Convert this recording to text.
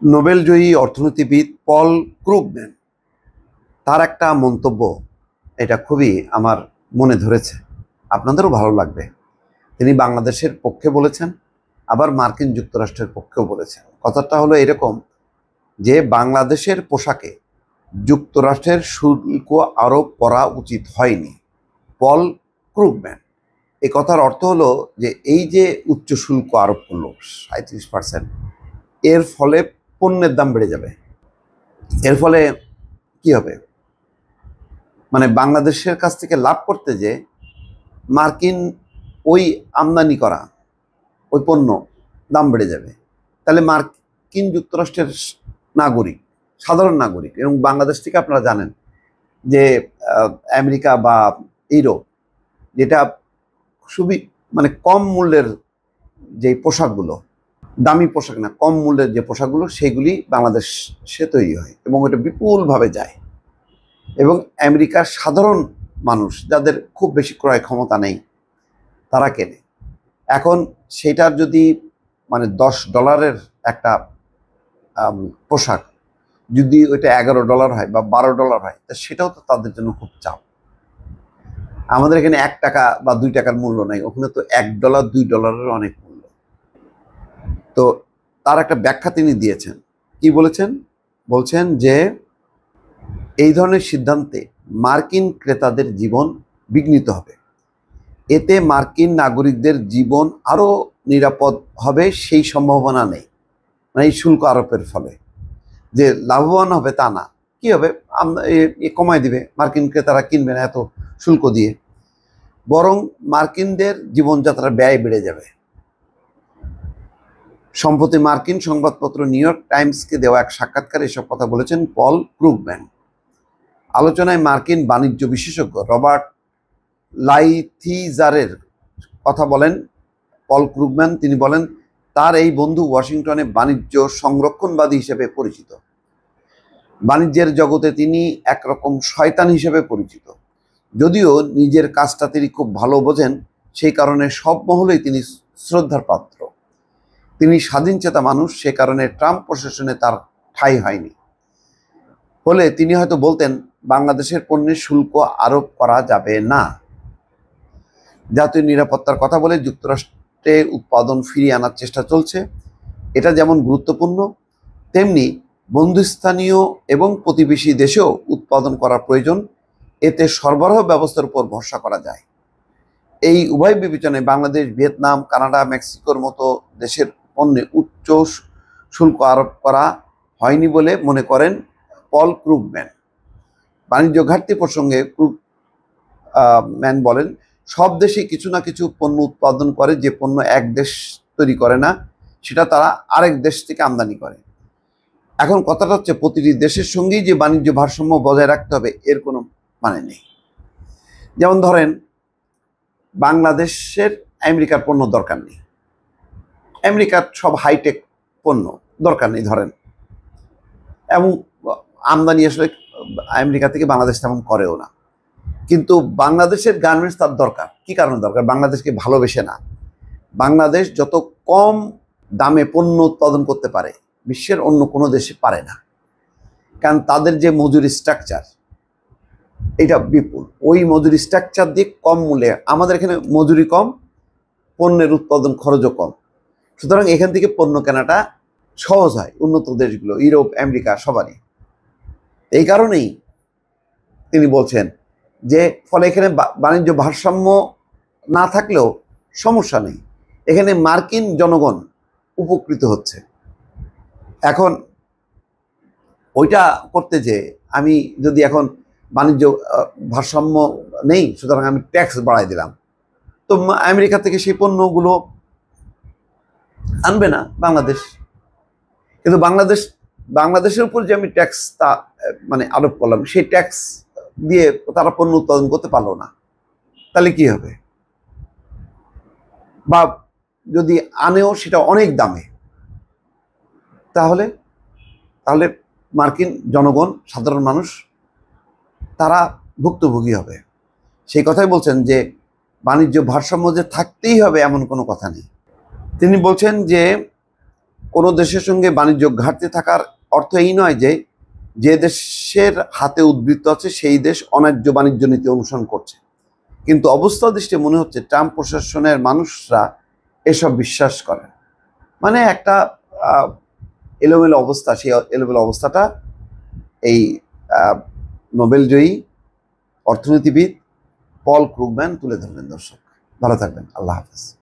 নোবেলজয়ী অর্থনীতিবিদ পল ক্রুগম্যান তার একটা মন্তব্য এটা খুবই আমার মনে ধরেছে, আপনাদেরও ভালো লাগবে। তিনি বাংলাদেশের পক্ষে বলেছেন, আবার মার্কিন যুক্তরাষ্ট্রের পক্ষেও বলেছেন। কথাটা হলো এরকম যে বাংলাদেশের পোশাকে যুক্তরাষ্ট্রের শুল্ক আরোপ করা উচিত হয়নি। পল ক্রুগম্যান এই কথার অর্থ হলো যে এই যে উচ্চ শুল্ক আরোপ করলো 37%, এর ফলে পণ্যের দাম বেড়ে যাবে। এর ফলে কি হবে, মানে বাংলাদেশের কাছ থেকে লাভ করতে যে মার্কিন ওই আমদানি করা ওই পণ্য দাম বেড়ে যাবে। তাহলে মার্কিন যুক্তরাষ্ট্রের নাগরিক, সাধারণ নাগরিক, এবং বাংলাদেশ থেকে আপনারা জানেন যে আমেরিকা বা ইউরোপ, যেটা খুবই মানে কম মূল্যের যে পোশাকগুলো, দামি পোশাক না, কম মূল্যের যে পোশাকগুলো, সেগুলি বাংলাদেশে তৈরি হয় এবং এটা বিপুলভাবে যায়। এবং আমেরিকার সাধারণ মানুষ, যাদের খুব বেশি ক্রয় ক্ষমতা নেই, তারা কেনে। এখন সেটার যদি মানে $10 একটা পোশাক যদি ওইটা $11 হয় বা $12 হয়, তা সেটাও তো তাদের জন্য খুব চাপ। আমাদের এখানে $1 বা $2 মূল্য নেই, ওখানে তো $1 $2 অনেক মূল্য। তো তার একটা ব্যাখ্যা তিনি দিয়েছেন। কি বলেছেন? বলছেন যে এই ধরনের সিদ্ধান্তে মার্কিন ক্রেতাদের জীবন বিঘ্নিত হবে, এতে মার্কিন নাগরিকদের জীবন আরও নিরাপদ হবে সেই সম্ভাবনা নেই। মানে এই শুল্ক আরোপের ফলে যে লাভবান হবে তা না। কি হবে, কমায় দিবে, মার্কিন ক্রেতারা কিনবে না এত শুল্ক দিয়ে, বরং মার্কিনদের জীবনযাত্রার ব্যয় বেড়ে যাবে। সম্প্রতি মার্কিন সংবাদপত্র নিউ ইয়র্ক টাইমসকে দেওয়া এক সাক্ষাৎকারে এসব কথা বলেছেন পল ক্রুগম্যান। আলোচনায় মার্কিন বাণিজ্য বিশেষজ্ঞ রবার্ট লাইথিজারের কথা বলেন পল ক্রুগম্যান। তিনি বলেন, তার এই বন্ধু ওয়াশিংটনে বাণিজ্য সংরক্ষণবাদী হিসেবে পরিচিত। বাণিজ্যের জগতে তিনি একরকম শয়তান হিসেবে পরিচিত। যদিও নিজের কাজটা তিনি খুব ভালো বোঝেন, সেই কারণে সব মহলেই তিনি শ্রদ্ধার পাত্র। তিনি স্বাধীনচেতা মানুষ, সে কারণে ট্রাম্প প্রশাসনে তার ঠাঁই হয়নি। ফলে তিনি হয়তো বলতেন বাংলাদেশের পণ্যের শুল্ক আরোপ করা যাবে না। জাতীয় নিরাপত্তার কথা বলে যুক্তরাষ্ট্রে উৎপাদন ফিরিয়ে আনার চেষ্টা চলছে। এটা যেমন গুরুত্বপূর্ণ, তেমনি বন্ধুস্থানীয় এবং প্রতিবেশী দেশেও উৎপাদন করা প্রয়োজন। এতে সরবরাহ ব্যবস্থার উপর ভরসা করা যায়। এই উভয় বিবেচনায় বাংলাদেশ, ভিয়েতনাম, কানাডা, মেক্সিকোর মতো দেশের পণ্যে উচ্চ শুল্ক আরোপ করা হয়নি বলে মনে করেন পল ক্রুগম্যান। বাণিজ্য ঘাটতি প্রসঙ্গে ক্রুগম্যান বলেন, সব দেশই কিছু না কিছু পণ্য উৎপাদন করে, যে পণ্য এক দেশ তৈরি করে না, সেটা তারা আরেক দেশ থেকে আমদানি করে। এখন কথাটা হচ্ছে প্রতিটি দেশের সঙ্গেই যে বাণিজ্য ভারসাম্য বজায় রাখতে হবে এর কোনো মানে নেই। যেমন ধরেন, বাংলাদেশের আমেরিকার পণ্য দরকার নেই, আমেরিকার সব হাইটেক পণ্য দরকার নেই ধরেন, এবং আমদানি আসলে আমেরিকা থেকে বাংলাদেশ তেমন করেও না। কিন্তু বাংলাদেশের গার্মেন্টস তার দরকার। কি কারণে দরকার? বাংলাদেশকে ভালোবেসে না। বাংলাদেশ যত কম দামে পণ্য উৎপাদন করতে পারে, বিশ্বের অন্য কোনো দেশে পারে না, কারণ তাদের যে মজুরি স্ট্রাকচার এটা বিপুল। ওই মজুরি স্ট্রাকচার দিয়ে কম মূল্যে, আমাদের এখানে মজুরি কম, পণ্যের উৎপাদন খরচও কম, সুতরাং এখান থেকে পণ্য কেনাটা সহজ হয় উন্নত দেশগুলো, ইউরোপ, আমেরিকা, সবারই। এই কারণেই তিনি বলছেন যে ফলে এখানে বাণিজ্য ভারসাম্য না থাকলেও সমস্যা নেই, এখানে মার্কিন জনগণ উপকৃত হচ্ছে। এখন ওইটা করতে যে আমি যদি এখন বাণিজ্য ভারসাম্য নেই, সুতরাং আমি ট্যাক্স বাড়াই দিলাম, তো আমেরিকা থেকে সেই পণ্যগুলো আনবে না বাংলাদেশ। কিন্তু বাংলাদেশের উপর যে আমি ট্যাক্সটা মানে আরোপ করলাম, সেই ট্যাক্স দিয়ে তারা পণ্য উৎপাদন করতে পারলো না, তাহলে কি হবে? বা যদি আনেও সেটা অনেক দামে, তাহলে মার্কিন জনগণ, সাধারণ মানুষ, তারা ভুক্তভোগী হবে। সেই কথাই বলছেন যে বাণিজ্য ভারসাম্য যে থাকতেই হবে এমন কোনো কথা নেই। তিনি বলছেন যে কোনো দেশের সঙ্গে বাণিজ্য ঘাটতি থাকার অর্থ এই নয় যে যে দেশের হাতে উদ্বৃত্ত আছে সেই দেশ অন্যায্য বাণিজ্য নীতি অনুসরণ করছে। কিন্তু অবস্থা দৃষ্টি মনে হচ্ছে ট্রাম্প প্রশাসনের মানুষরা এসব বিশ্বাস করে। মানে একটা এলোমেলো অবস্থা, সেই এলোমেলো অবস্থাটা এই নোবেলজয়ী অর্থনীতিবিদ পল ক্রুগম্যান তুলে ধরলেন। দর্শক ভালো থাকবেন, আল্লাহ হাফেজ।